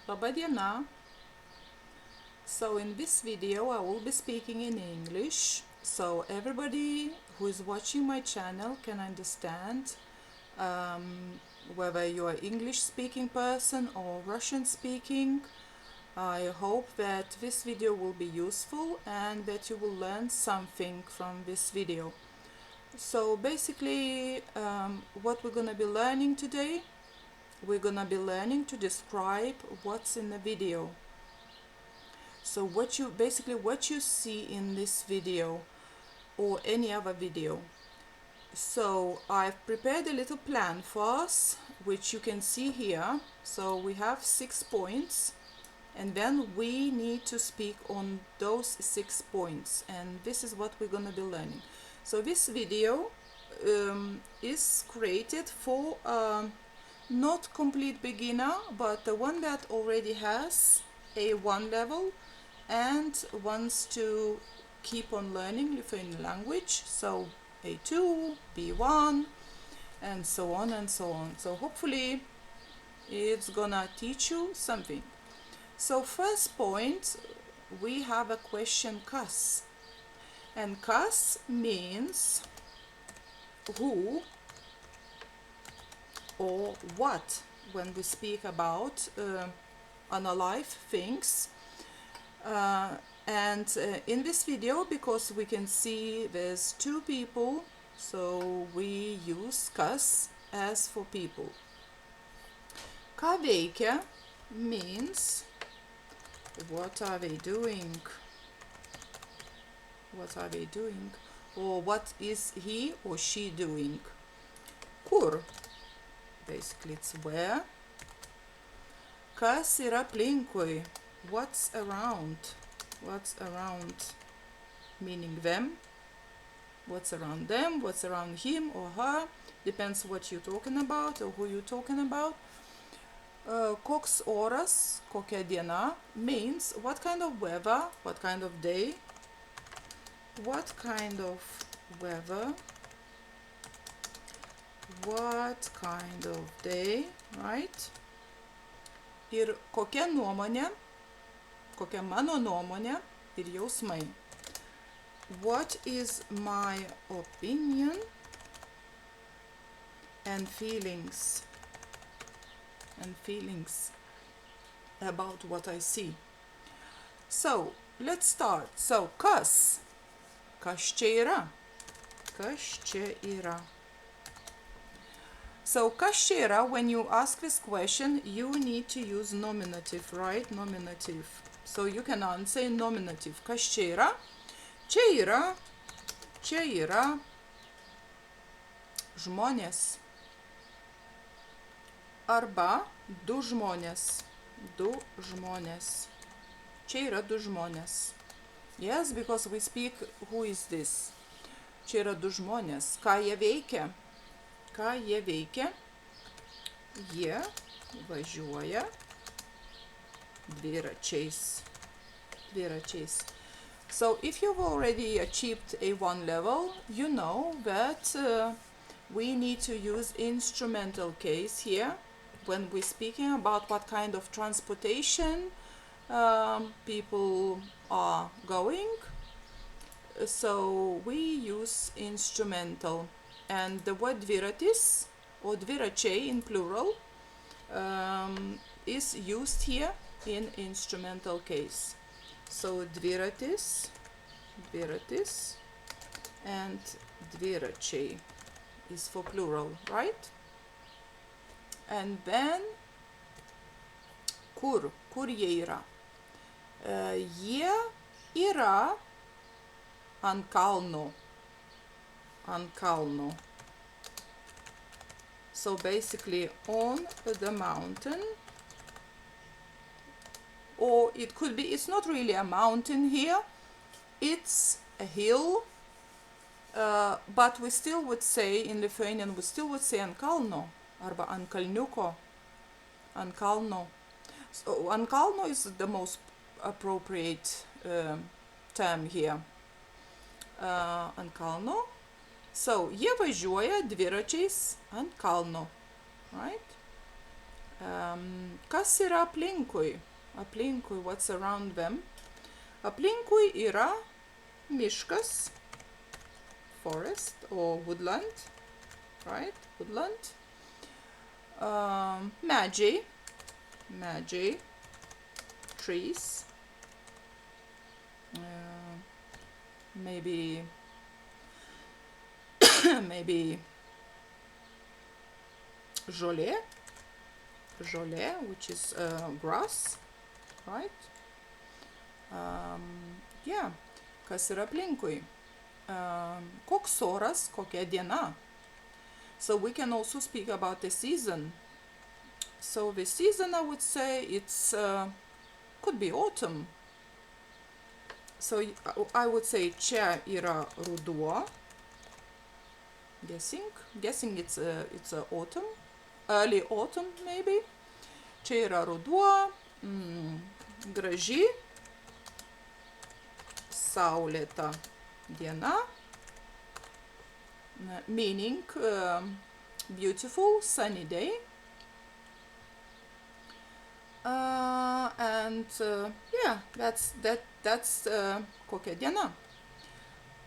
Laba diena. So in this video I will be speaking in English, so everybody who is watching my channel can understand, whether you are English speaking person or Russian speaking. I hope that this video will be useful and that you will learn something from this video. So basically, what we're gonna be learning today, we're gonna be learning to describe what's in the video. So what you see in this video or any other video. So I've prepared a little plan for us, which you can see here. So we have 6 points, and then we need to speak on those 6 points, and this is what we're gonna be learning. So this video is created for not complete beginner, but the one that already has A1 level and wants to keep on learning Lithuanian language, so A2, B1, and so on and so on. So hopefully it's gonna teach you something. So first point, we have a question kas, and kas means who or what when we speak about unalive things. In this video, because we can see there's 2 people, so we use kas as for people. Ką veikia means what are they doing? What are they doing? Or what is he or she doing? Kur, basically it's where. Kas yra aplinkui? What's around? What's around? Meaning them. What's around them? What's around him or her? Depends what you're talking about or who you're talking about. Koks oras, kokia diena means what kind of weather, what kind of day. What kind of weather, what kind of day, right? Ir kokia nuomonė, kokia mano nuomonė ir jausmai. What is my opinion and feelings about what I see. So let's start. So kas čia yra? Kas čia yra? So kas čia yra, when you ask this question, you need to use nominative, right? Nominative. So you can answer in nominative. Kas čia yra? Čia yra žmonės. Arba du žmonės. Čia yra du žmonės. Yes, because we speak who is this. Čia yra du žmonės. Ką jie veikia? Jie važiuoja dviračiais. So if you've already achieved A1 level, you know that we need to use instrumental case here when we're speaking about what kind of transportation people are going. So we use instrumental, and the word dviratis or dviračiai in plural is used here in instrumental case. So dviratis and dviračiai is for plural, right? And then kur jie yra? Jie yra ant kalno. So basically on the mountain, or it could be, it's not really a mountain here, it's a hill, but we still would say, in Lithuanian, we still would say ant kalno, arba ant kalniuko, ant kalno. So ant kalno is the most appropriate term here. Ant kalno. So jie važiuoja dviračiais ant kalno, right? Kas yra aplinkui? Aplinkui, what's around them? Aplinkui yra miškas, forest or woodland, right? Woodland. Medžiai, trees. Maybe maybe žolė, which is grass, right? Yeah, kas yra aplinkui? Koks oras, kokia diena? So we can also speak about the season. So the season, I would say, it's could be autumn. So I would say čia yra ruduo. Guessing it's autumn, early autumn maybe. Čia yra ruduo, graži, saulėta diena, meaning beautiful sunny day. And yeah, that's kokia diena.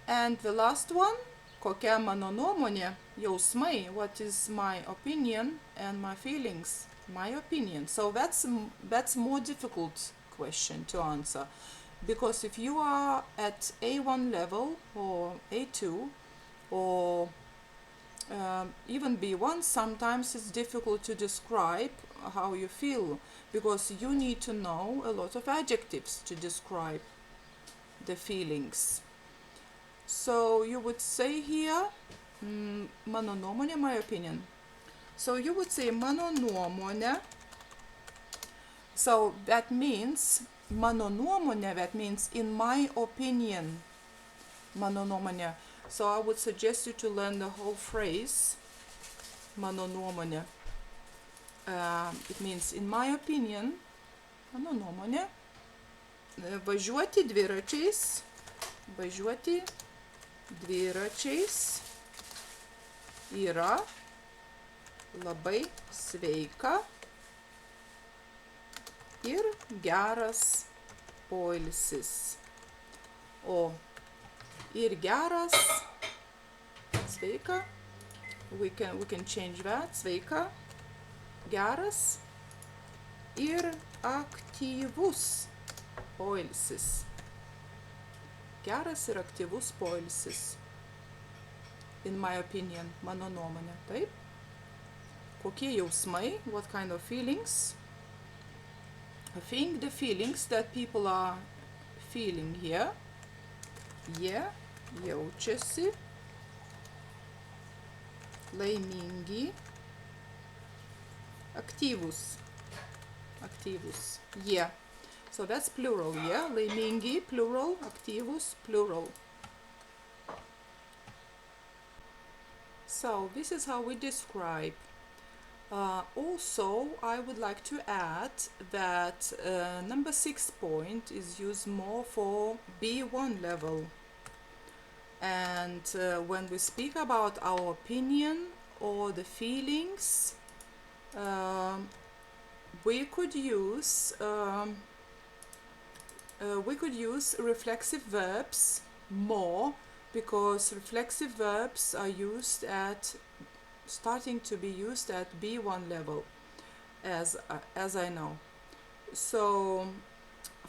And the last one, kokia mano nuomonė, jausmai, what is my opinion and my feelings, my opinion. So that's more difficult question to answer, because if you are at A1 level or A2 or even B1, sometimes it's difficult to describe how you feel, because you need to know a lot of adjectives to describe the feelings. So you would say here, mano nuomonė, my opinion. So you would say mano nuomonė. So that means mano nuomonė, that means in my opinion, mano nuomonė. So I would suggest you to learn the whole phrase, mano nuomonė. It means in my opinion, mano nuomonė, važiuoti dviračiais yra labai sveika ir geras poilsis. O ir geras, sveika, we can change that, sveika, geras ir aktyvus poilsis. Geras ir aktyvus poilsis. In my opinion, mano nuomonė, taip? Kokie jausmai, what kind of feelings? I think the feelings that people are feeling here, jie jaučiasi laimingi, aktyvus, jie. So that's plural, yeah? Laimingi, plural, aktyvus, plural. So this is how we describe. Also, I would like to add that number 6 point is used more for B1 level. And when we speak about our opinion or the feelings, we could use reflexive verbs more, because reflexive verbs are starting to be used at B1 level, as I know. So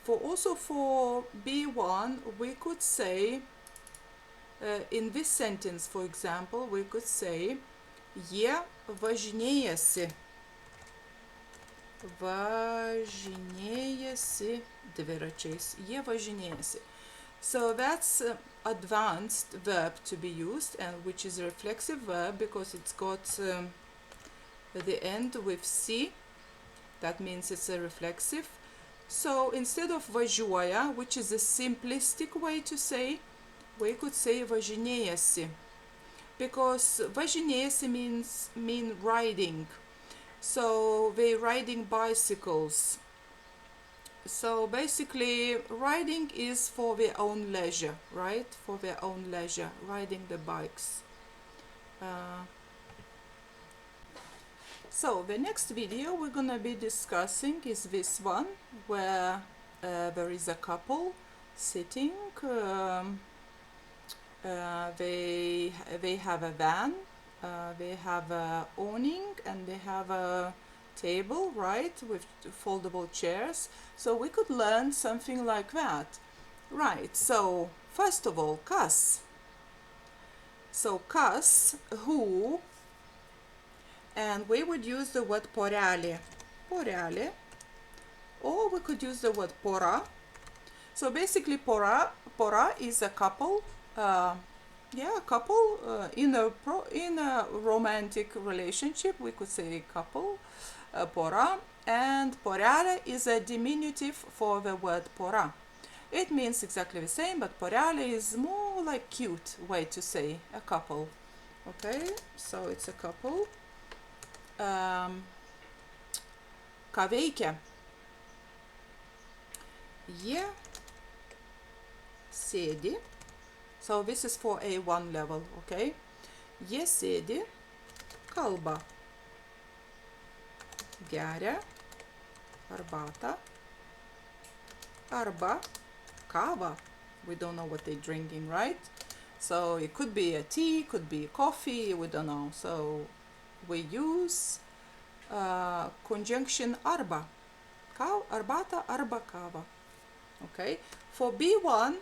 for B1, we could say in this sentence, for example, we could say jie važinėjasi dviračiais, jie važinėjasi. So that's advanced verb to be used, and which is a reflexive verb because it's got the end with C. That means it's a reflexive. So instead of važiuoja, which is a simplistic way to say, we could say važinėjasi, because važinėjasi mean riding. So they're riding bicycles. So basically, riding is for their own leisure, right? For their own leisure, riding the bikes. So the next video we're gonna be discussing is this one, where there is a couple sitting. They have a van, they have a awning, and they have a table, right, with foldable chairs. So we could learn something like that, right? So first of all, kas. So kas, who, and we would use the word porelė, or we could use the word pora. So basically pora is a couple, a couple in a romantic relationship. We could say couple, pora, and porelė is a diminutive for the word pora. It means exactly the same, but porelė is more like cute way to say a couple. Okay, so it's a couple. Ką veikia? Jie sėdi. So this is for A1 level, okay? Jie sėdi, kalba, geria arbatą arba kavą. We don't know what they're drinking, right? So it could be a tea, could be coffee, we don't know. So we use conjunction arba, arbata arba kava. Okay, for B1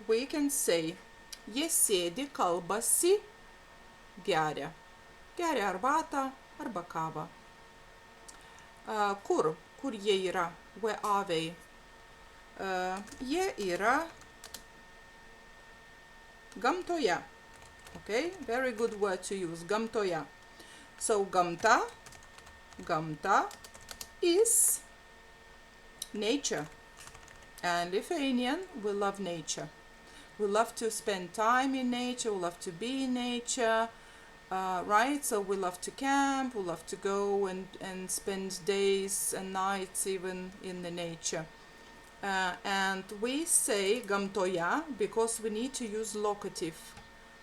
we can say jie sėdi, kalbasi, geria arbatą arba kavą. Kur jie yra? Where are they? Jie yra gamtoje. Okay, very good word to use, gamtoje. So gamta is nature, and Lithuanian, we love nature. We love to spend time in nature, we love to be in nature, right? So we love to camp, we love to go and spend days and nights even in the nature. And we say gamtoje because we need to use locative.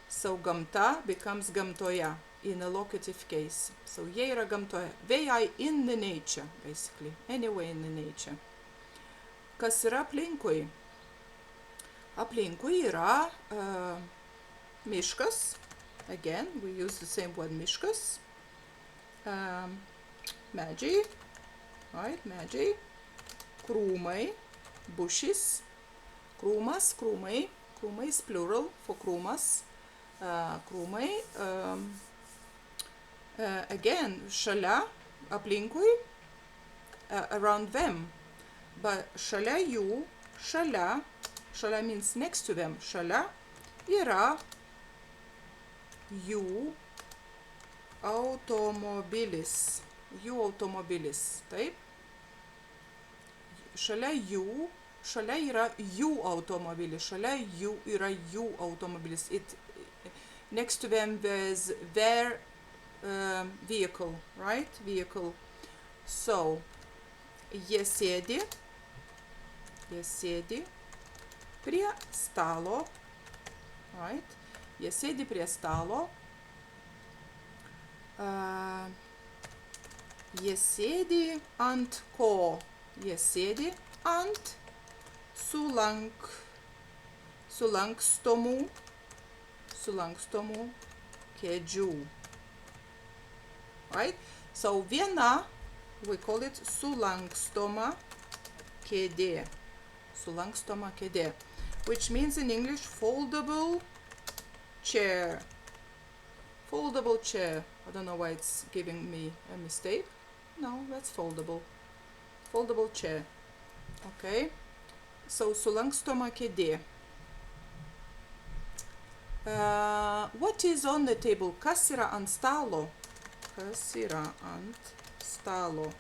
So gamta becomes gamtoje in a locative case. So jie yra gamtoje. They are in the nature, basically. Anyway, in the nature. Kas yra aplinkui? Aplinkui yra miškas. Again, we use the same word miškas. Medžiai, right? Medžiai. Krūmai, bushes. Krūmas, krūmai. Krūmai is plural for krūmas. Krūmai. Again, šalia, aplinkui, around them. But šalia jų, šalia means next to them, šalia yra jų automobilis, taip? Šalia yra jų automobilis, šalia jų yra jų automobilis. Next to them there's their vehicle, right? Vehicle. So, jie sėdi prie stalo, right? Jie sėdi prie stalo. Jie sėdi ant ko? Jie sėdi ant sulankstomų kėdžių. Right? So viena, we call it sulankstoma kėdė. Sulankstoma kėdė, which means in English foldable chair. Foldable chair. I don't know why it's giving me a mistake. No, that's foldable. Foldable chair. Okay. So sulankstoma kėdė. What is on the table? Kas yra ant stalo? Kas yra ant stalo?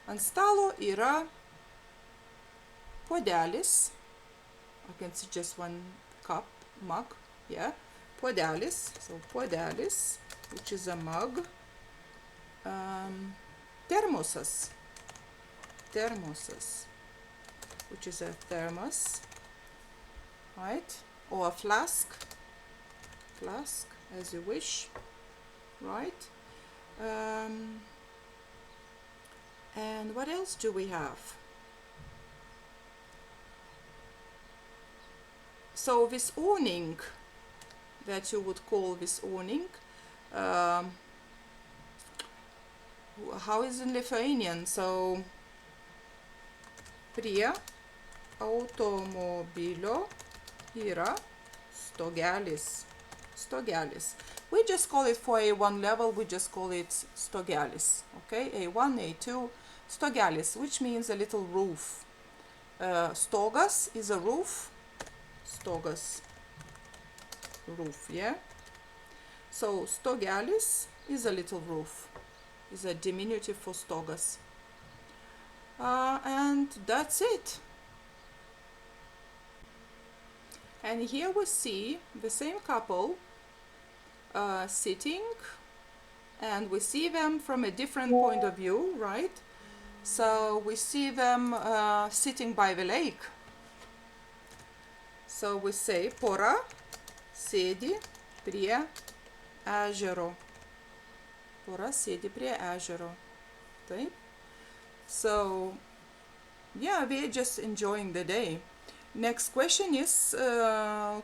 Ant stalo yra puodelis. I can see just one cup, mug, yeah. Puodelis, so puodelis, which is a mug. Thermosas, which is a thermos, right? Or a flask, as you wish, right? And what else do we have? So this awning, that you would call this awning, how is in Lithuanian? So prie automobilio yra stogelis. Stogelis. We just call it for A1 level, we just call it stogelis. Okay, A1, A2, stogelis, which means a little roof. Stogas is a roof. Stogas, roof, yeah? So stogelis is a little roof. Is a diminutive for stogas. And that's it. And here we see the same couple sitting, and we see them from a different point of view, right? So we see them sitting by the lake. So we say pora sėdi prie ežero. Pora sėdi prie ežero. Taip? So yeah, we're just enjoying the day. Next question is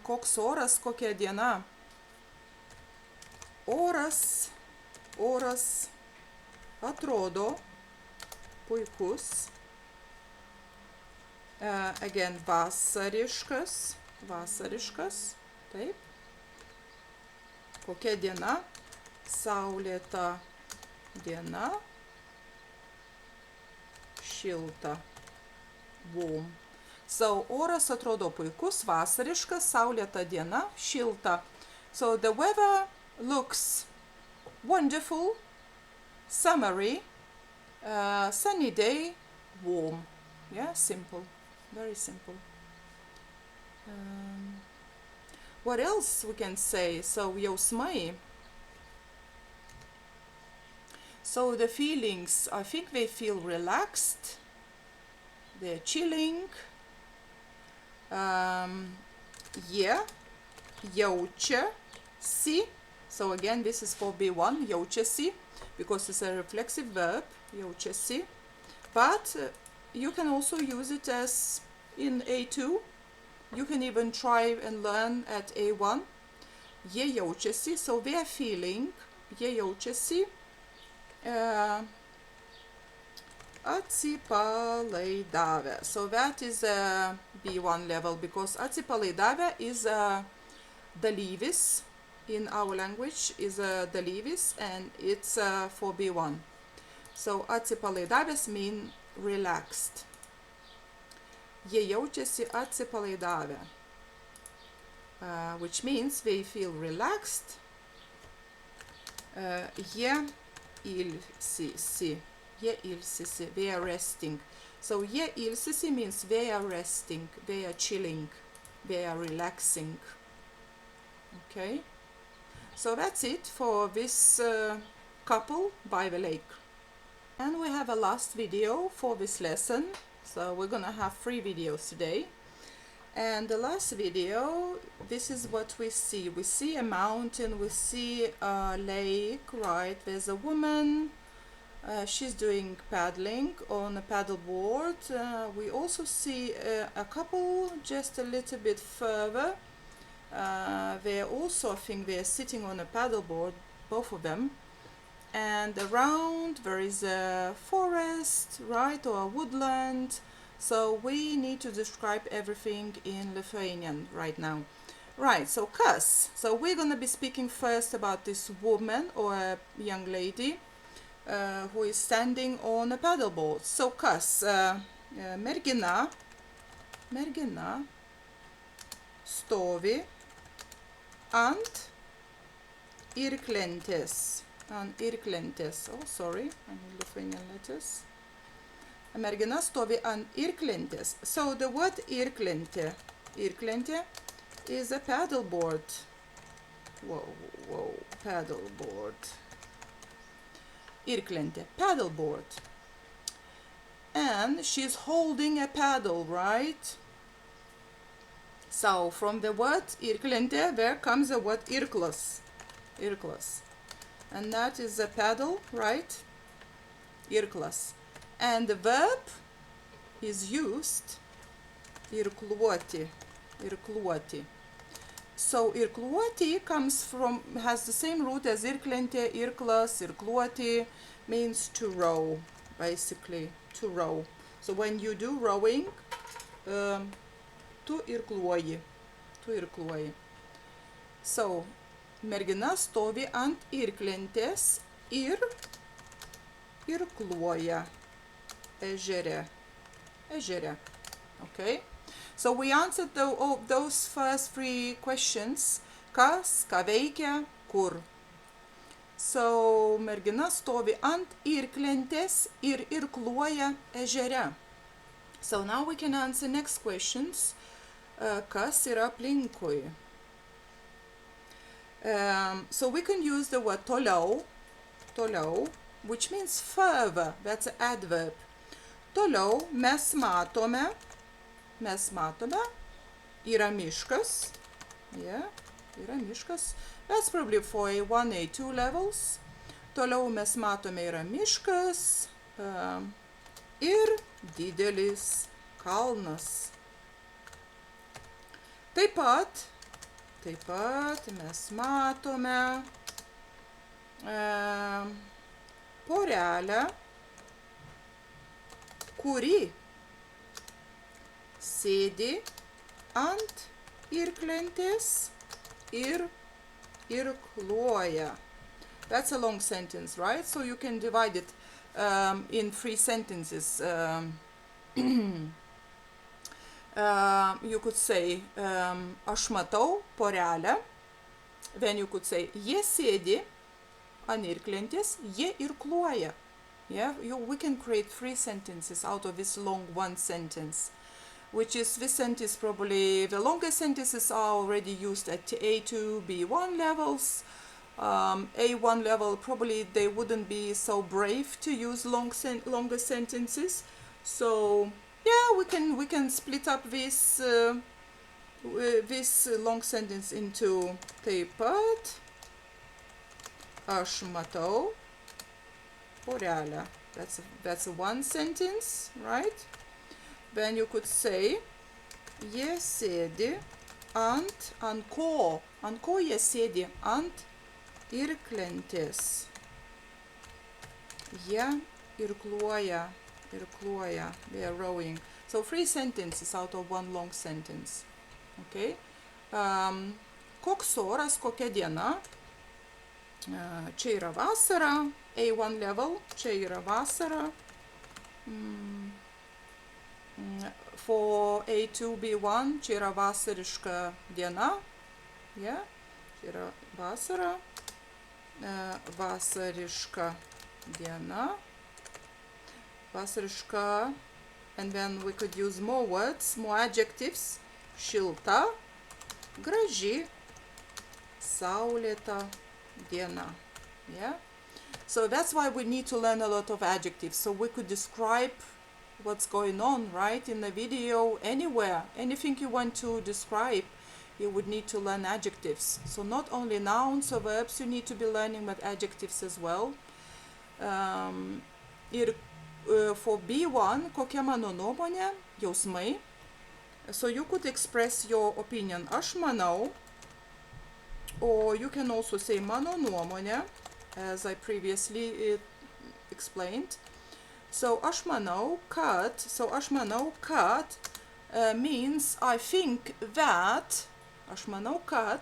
koks oras, kokia diena. Oras atrodo puikus. Again, vasariškas. Taip. Kokia diena? Saulėta diena. Šilta. Warm. So, oras atrodo puikus, vasariškas, saulėta diena, šilta. So, the weather looks wonderful, summery, sunny day, warm. Yeah, simple. Very simple. What else we can say? So, jausmai. So, the feelings, I think they feel relaxed. They're chilling. Jie jaučiasi. So again, this is for B1, jaučiasi, because it's a reflexive verb, jaučiasi. But you can also use it as in A2. You can even try and learn at A1. Jie jaučiasi, so they are feeling, jie jaučiasi. Atsipalaidavę. So that is a B1 level, because atsipalaidavę is a dalyvis. In our language is a dalyvis, and it's for B1. So atsipalaidavęs mean relaxed. Jie jaučiasi atsipalaidavę, which means they feel relaxed. Jie ilsisi. Jie ilsisi, they are resting. So jie ilsisi means they are resting, they are chilling, they are relaxing. Okay? So that's it for this couple by the lake. And we have a last video for this lesson. So we're gonna have 3 videos today. And the last video, this is what we see. We see a mountain, we see a lake, right? There's a woman. She's doing paddling on a paddleboard. We also see a couple just a little bit further. They're also, I think they're sitting on a paddleboard, both of them. And around there is a forest, right, or a woodland. So we need to describe everything in Lithuanian right now. Right, so kas. So we're gonna be speaking first about this woman or a young lady who is standing on a paddleboard. So kas, mergina stovi ant irklentės. Oh, sorry, I need Lithuanian letters. Mergina stovi ant irklentės. So the word irklentė is a paddleboard. Whoa, paddleboard. Irklentė, paddleboard. And she's holding a paddle, right? So from the word irklentė, there comes the word irklas. and that is the paddle, right? Irklas. And the verb is used irkluoti, irkluoti. So irkluoti has the same root as irklentė, irklas, irkluoti, means to row, basically, to row. So when you do rowing, tu irkluoji. So, mergina stovi ant irklentės ir irkluoja ežere. Okay? So we answered those first three questions. Kas, ką veikia, kur. So, mergina stovi ant irklentės ir irkluoja ežere. So now we can answer next questions. Kas yra aplinkui. So we can use the word toliau, which means further. That's an adverb. Toliau mes matome, yra miškas. Yeah, yra miškas. That's probably for A1, A2 levels. Toliau mes matome yra miškas ir didelis kalnas. Taip pat mes matome porelę, kuri sėdi ant irklentės ir irkluoja. That's a long sentence, right? So you can divide it in 3 sentences. You could say, aš matau porelę. Then you could say, jie sėdi ant irklentės, jie irkluoja. Yeah, we can create 3 sentences out of this long one sentence, which is this sentence probably the longest sentences are already used at A2, B1 levels. A1 level probably they wouldn't be so brave to use longer sentences. So yeah, we can split up this long sentence into taip pat aš matau porelę. That's one sentence, right? Then you could say jie sėdi ant ko jie sėdi ant irklentės. Jie irkluoja. They are rowing. So 3 sentences out of one long sentence. Okay. Koks oras, kokia diena. Čia yra vasara. A1 level. Čia yra vasara. For A2, B1. Čia yra vasariška diena. Yeah. Čia yra vasara. Vasariška diena. Vasariška, and then we could use more words, more adjectives. Šilta, graži, saulėta diena. Yeah? So that's why we need to learn a lot of adjectives. So we could describe what's going on, right, in the video, anywhere. Anything you want to describe, you would need to learn adjectives. So not only nouns or verbs you need to be learning, but adjectives as well. For B1, kokia mano nuomonė, jausmai. So you could express your opinion, aš manau, or you can also say mano nuomonė, as I previously explained. So aš manau kad means I think that, aš manau kad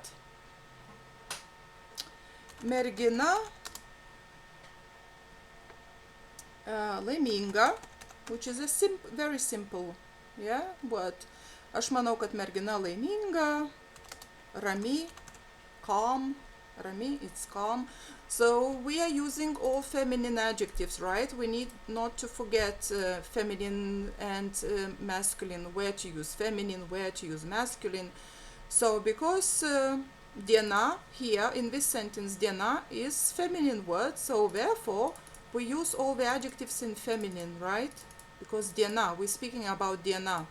mergina laiminga, which is a very simple, yeah, word. Aš manau, kad mergina laiminga, rami, calm, rami, it's calm. So we are using all feminine adjectives, right? We need not to forget feminine and masculine, where to use feminine, where to use masculine. So because diena here in this sentence, diena is feminine word, so therefore we use all the adjectives in feminine, right? Because diena, we're speaking about diena.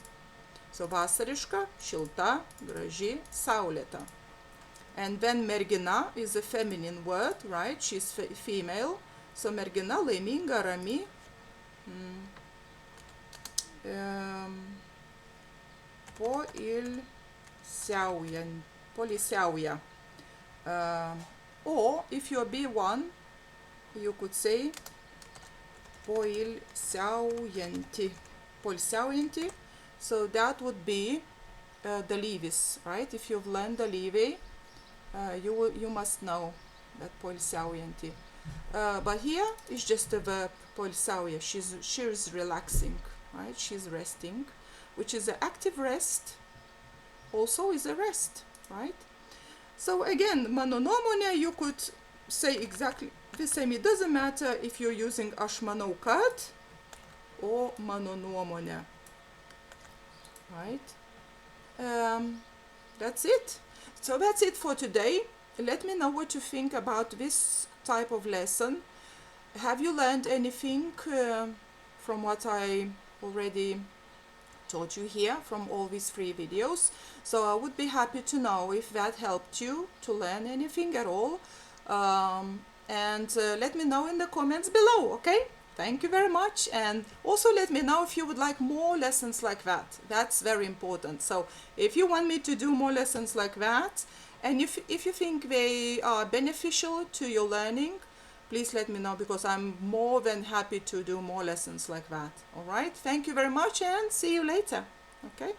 So vasariška, šilta, graži, saulėta. And then mergina is a feminine word, right? She's female. So mergina laiminga, rami. Poilsiauja. Or if you're B1, you could say poilsiaujanti. Poilsiaujanti. So that would be dalyvis, right? If you've learned dalyviai, you must know that poilsiaujanti. But here it's just a verb, poilsiauja. She's relaxing, right? She's resting, which is an active rest. Also is a rest, right? So again, mano nuomonė, you could say exactly the same. It doesn't matter if you're using aš manau kad or mano nuomonė, right? That's it. So that's it for today. Let me know what you think about this type of lesson. Have you learned anything from what I already taught you here from all these 3 videos? So I would be happy to know if that helped you to learn anything at all. And let me know in the comments below, okay? Thank you very much. And also let me know if you would like more lessons like that. That's very important. So if you want me to do more lessons like that, and if you think they are beneficial to your learning, please let me know, because I'm more than happy to do more lessons like that. All right? Thank you very much and see you later. Okay?